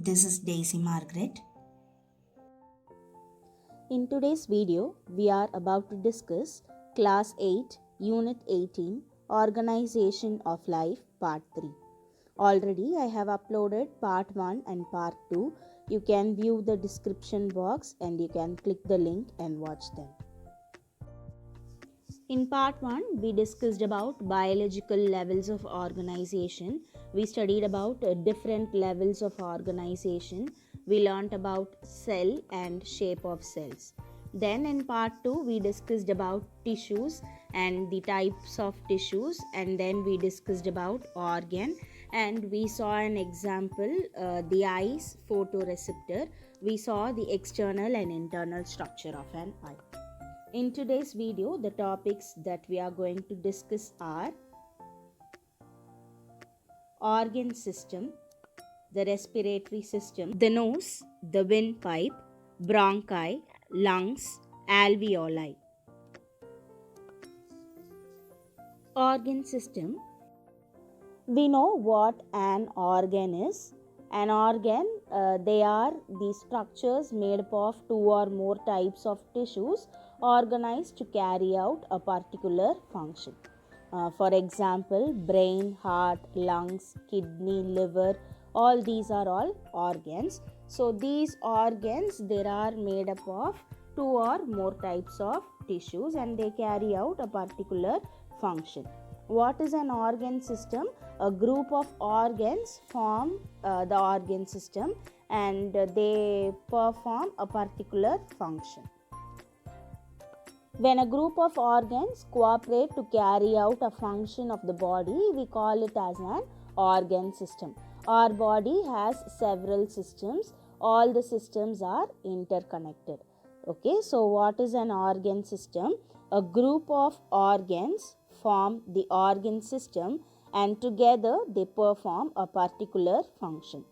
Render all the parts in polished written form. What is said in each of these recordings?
This is Daisy Margaret. In today's video, we are about to discuss Class 8, Unit 18, Organization of Life, Part 3. Already, I have uploaded Part 1 and Part 2. You can view the description box and you can click the link and watch them. In Part 1, we discussed about biological levels of organization. We studied about different levels of organization. We learnt about cell and shape of cells. Then in Part 2, we discussed about tissues and the types of tissues, and then we discussed about organ, and we saw an example, the eye's photoreceptor. We saw the external and internal structure of an eye. In today's video, the topics that we are going to discuss are organ system, the respiratory system, the nose, the windpipe, bronchi, lungs, alveoli. Organ system. We know what an organ is. An organ, they are the structures made up of two or more types of tissues organized to carry out a particular function. For example, brain, heart, lungs, kidney, liver, all these are all organs. So these organs, they are made up of two or more types of tissues and they carry out a particular function. What is an organ system? A group of organs form the organ system and they perform a particular function. When a group of organs cooperate to carry out a function of the body, we call it as an organ system. Our body has several systems. All the systems are interconnected. Okay, so what is an organ system? A group of organs form the organ system and together they perform a particular function.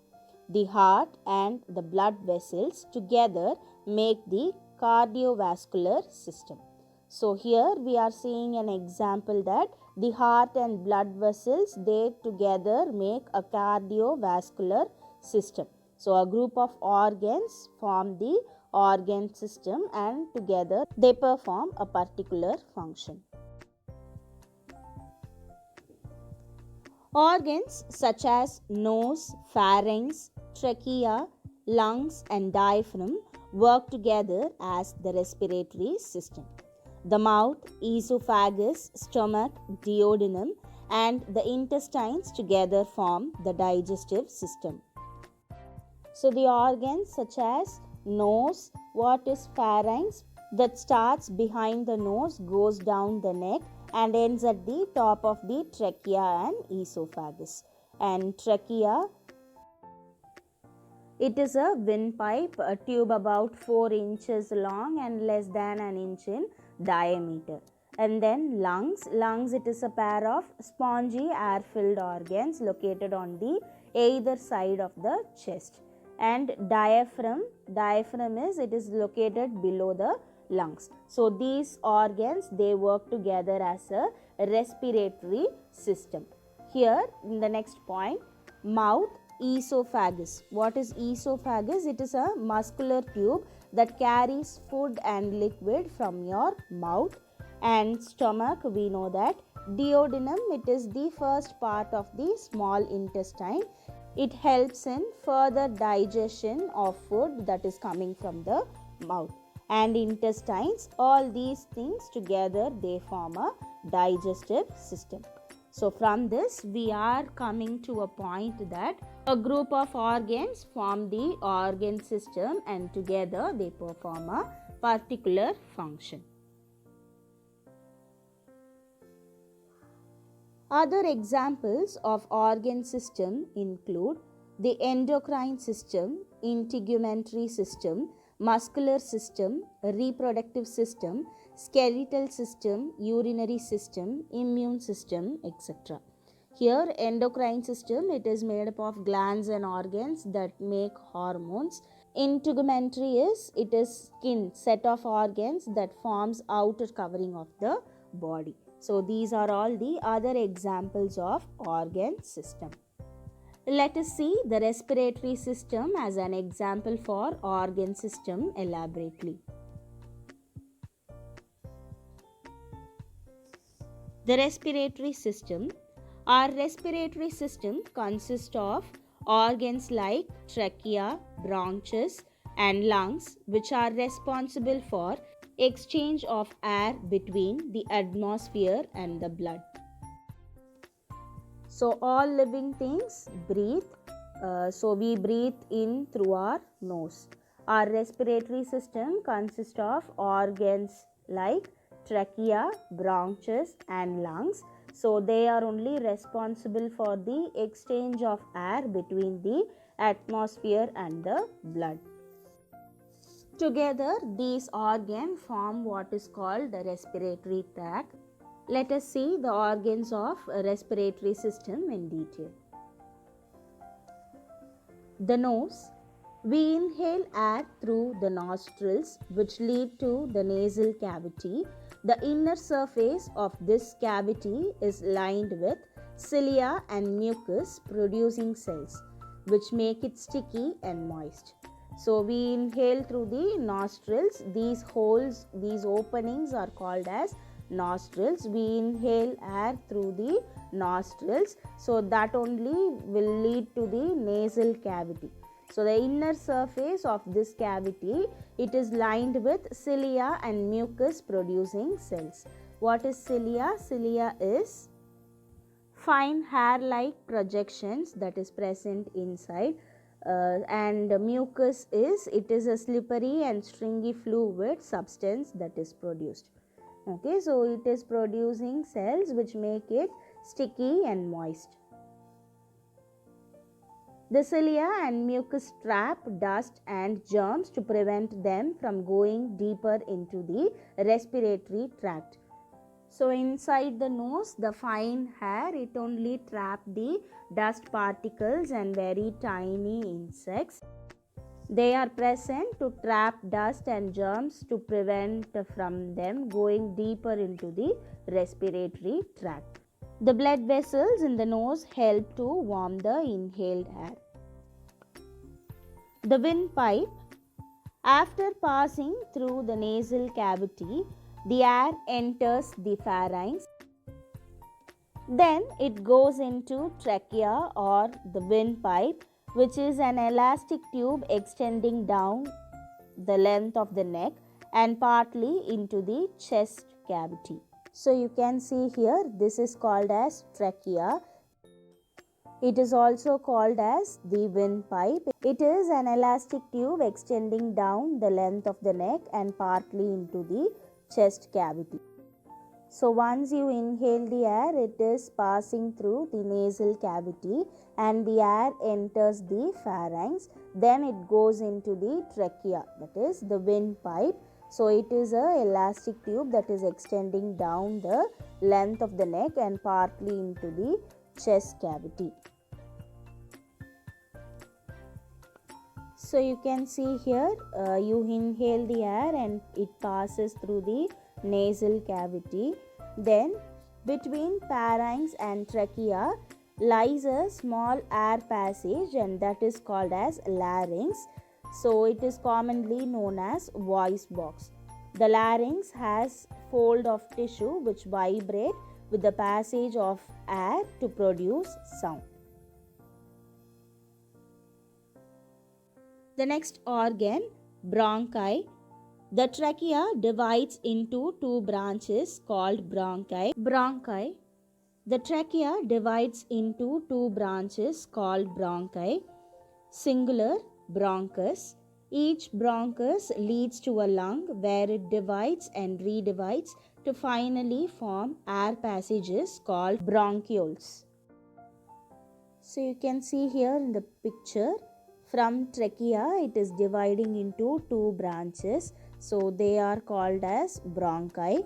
The heart and the blood vessels together make the cardiovascular system. So here we are seeing an example that the heart and blood vessels, they together make a cardiovascular system. So a group of organs form the organ system and together they perform a particular function. Organs such as nose, pharynx, trachea, lungs and diaphragm work together as the respiratory system. The mouth, esophagus, stomach, duodenum and the intestines together form the digestive system. So the organs such as nose, what is pharynx? That starts behind the nose, goes down the neck and ends at the top of the trachea and esophagus. And trachea, it is a windpipe, a tube about 4 inches long and less than an inch in diameter. And then lungs, it is a pair of spongy air-filled organs located on the either side of the chest. And diaphragm is located below the lungs. So these organs, they work together as a respiratory system. Here in the next point, mouth, esophagus. What is esophagus? It is a muscular tube that carries food and liquid from your mouth. And stomach, we know that. Duodenum, it is the first part of the small intestine. It helps in further digestion of food that is coming from the mouth. And intestines, all these things together they form a digestive system. So from this we are coming to a point that a group of organs form the organ system and together they perform a particular function. Other examples of organ system include the endocrine system, integumentary system, muscular system, reproductive system, skeletal system, urinary system, immune system, etc. Here endocrine system, it is made up of glands and organs that make hormones. Integumentary it is skin, set of organs that forms outer covering of the body. So these are all the other examples of organ system. Let us see the respiratory system as an example for organ system elaborately. The respiratory system. Our respiratory system consists of organs like trachea, bronchus, and lungs, which are responsible for exchange of air between the atmosphere and the blood. So all living things breathe. So we breathe in through our nose. Our respiratory system consists of organs like trachea, bronchus, and lungs. So they are only responsible for the exchange of air between the atmosphere and the blood. Together, these organs form what is called the respiratory tract. Let us see the organs of respiratory system in detail. The nose. We inhale air through the nostrils, which lead to the nasal cavity. The inner surface of this cavity is lined with cilia and mucus producing cells, which make it sticky and moist. So we inhale through the nostrils. These holes, these openings are called as nostrils. We inhale air through the nostrils, so that only will lead to the nasal cavity. So the inner surface of this cavity, it is lined with cilia and mucus producing cells. What is cilia? Cilia is fine hair-like projections that is present inside, and mucus is, it is a slippery and stringy fluid substance that is produced. Okay, so it is producing cells which make it sticky and moist. The cilia and mucus trap dust and germs to prevent them from going deeper into the respiratory tract. So inside the nose, the fine hair, it only trap the dust particles and very tiny insects. They are present to trap dust and germs to prevent from them going deeper into the respiratory tract. The blood vessels in the nose help to warm the inhaled air. The windpipe. After passing through the nasal cavity, the air enters the pharynx. Then it goes into trachea or the windpipe, which is an elastic tube extending down the length of the neck and partly into the chest cavity. So you can see here, this is called as trachea. It is also called as the windpipe. It is an elastic tube extending down the length of the neck and partly into the chest cavity. So once you inhale the air, it is passing through the nasal cavity and the air enters the pharynx. Then it goes into the trachea, that is the windpipe. So it is a elastic tube that is extending down the length of the neck and partly into the chest cavity. So you can see here, you inhale the air and it passes through the nasal cavity. Then between pharynx and trachea lies a small air passage, and that is called as larynx. So it is commonly known as voice box. The larynx has fold of tissue which vibrate with the passage of air to produce sound. The next organ, bronchi. The trachea divides into two branches called bronchi. The trachea divides into two branches called bronchi. Singular, bronchus. Each bronchus leads to a lung where it divides and redivides to finally form air passages called bronchioles. So you can see here in the picture, from trachea it is dividing into two branches. So they are called as bronchi.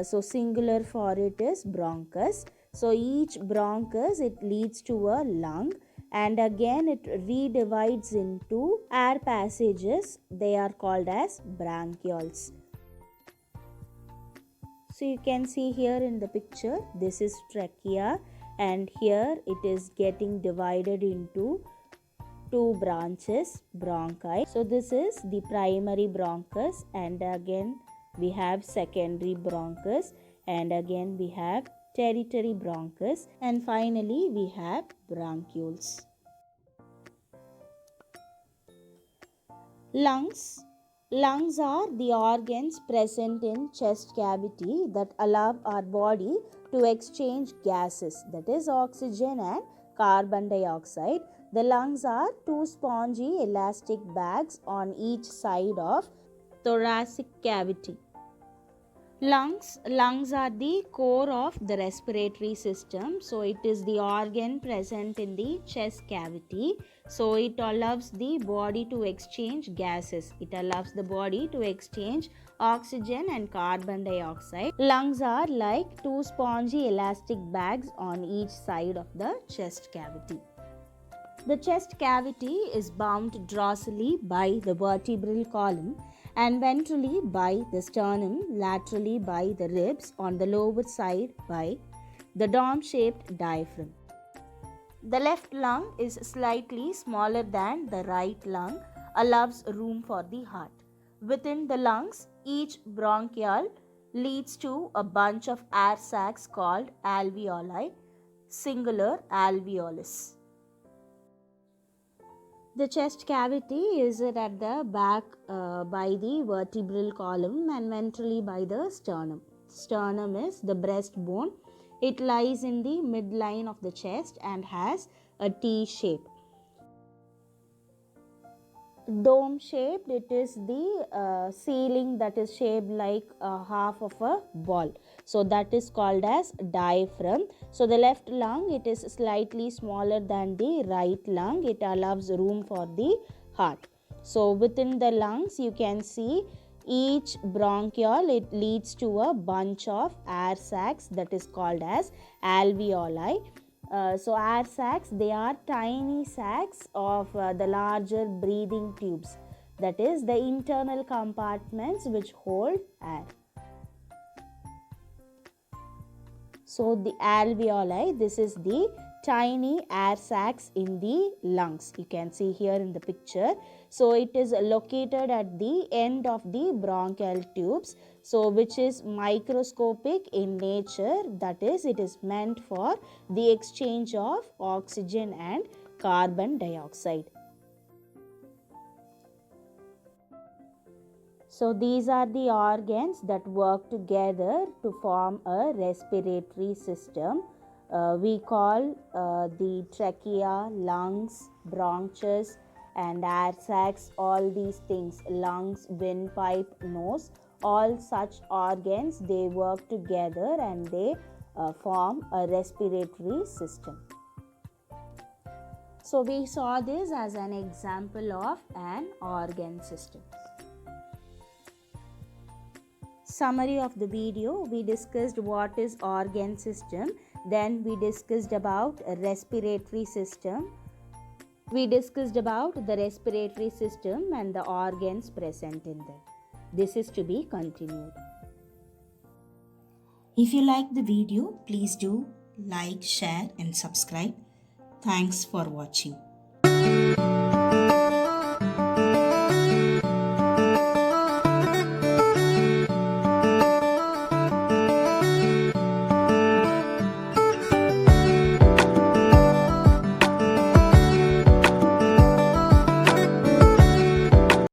So singular for it is bronchus. So each bronchus, it leads to a lung, and again it redivides into air passages. They are called as bronchioles. So you can see here in the picture, this is trachea and here it is getting divided into two branches, bronchi. So this is the primary bronchus, and again we have secondary bronchus, and again we have tertiary bronchus, and finally we have bronchioles. Lungs. Lungs are the organs present in chest cavity that allow our body to exchange gases, that is oxygen and carbon dioxide. The lungs are two spongy elastic bags on each side of thoracic cavity. Lungs are the core of the respiratory system. So it is the organ present in the chest cavity. So it allows the body to exchange gases. It allows the body to exchange oxygen and carbon dioxide. Lungs are like two spongy elastic bags on each side of the chest cavity. The chest cavity is bound dorsally by the vertebral column and ventrally by the sternum, laterally by the ribs, on the lower side by the dome-shaped diaphragm. The left lung is slightly smaller than the right lung, allows room for the heart. Within the lungs, each bronchiole leads to a bunch of air sacs called alveoli, singular alveolus. The chest cavity is at the back by the vertebral column and ventrally by the sternum. Sternum is the breastbone. It lies in the midline of the chest and has a T shape. Dome shaped, it is the ceiling that is shaped like half of a ball, so that is called as diaphragm. So the left lung, it is slightly smaller than the right lung. It allows room for the heart. So within the lungs you can see each bronchiole, it leads to a bunch of air sacs that is called as alveoli. So air sacs, they are tiny sacs of the larger breathing tubes, that is the internal compartments which hold air. So the alveoli, this is the tiny air sacs in the lungs. You can see here in the picture. So it is located at the end of the bronchial tubes, so which is microscopic in nature, that is it is meant for the exchange of oxygen and carbon dioxide. So these are the organs that work together to form a respiratory system. We call the trachea, lungs, bronchus and air sacs, all these things, lungs, windpipe, nose, all such organs, they work together and they form a respiratory system. So we saw this as an example of an organ system. Summary of the video, we discussed what is organ system, then we discussed about a respiratory system. We discussed about the respiratory system and the organs present in them. This is to be continued. If you like the video, please do like, share and subscribe. Thanks for watching.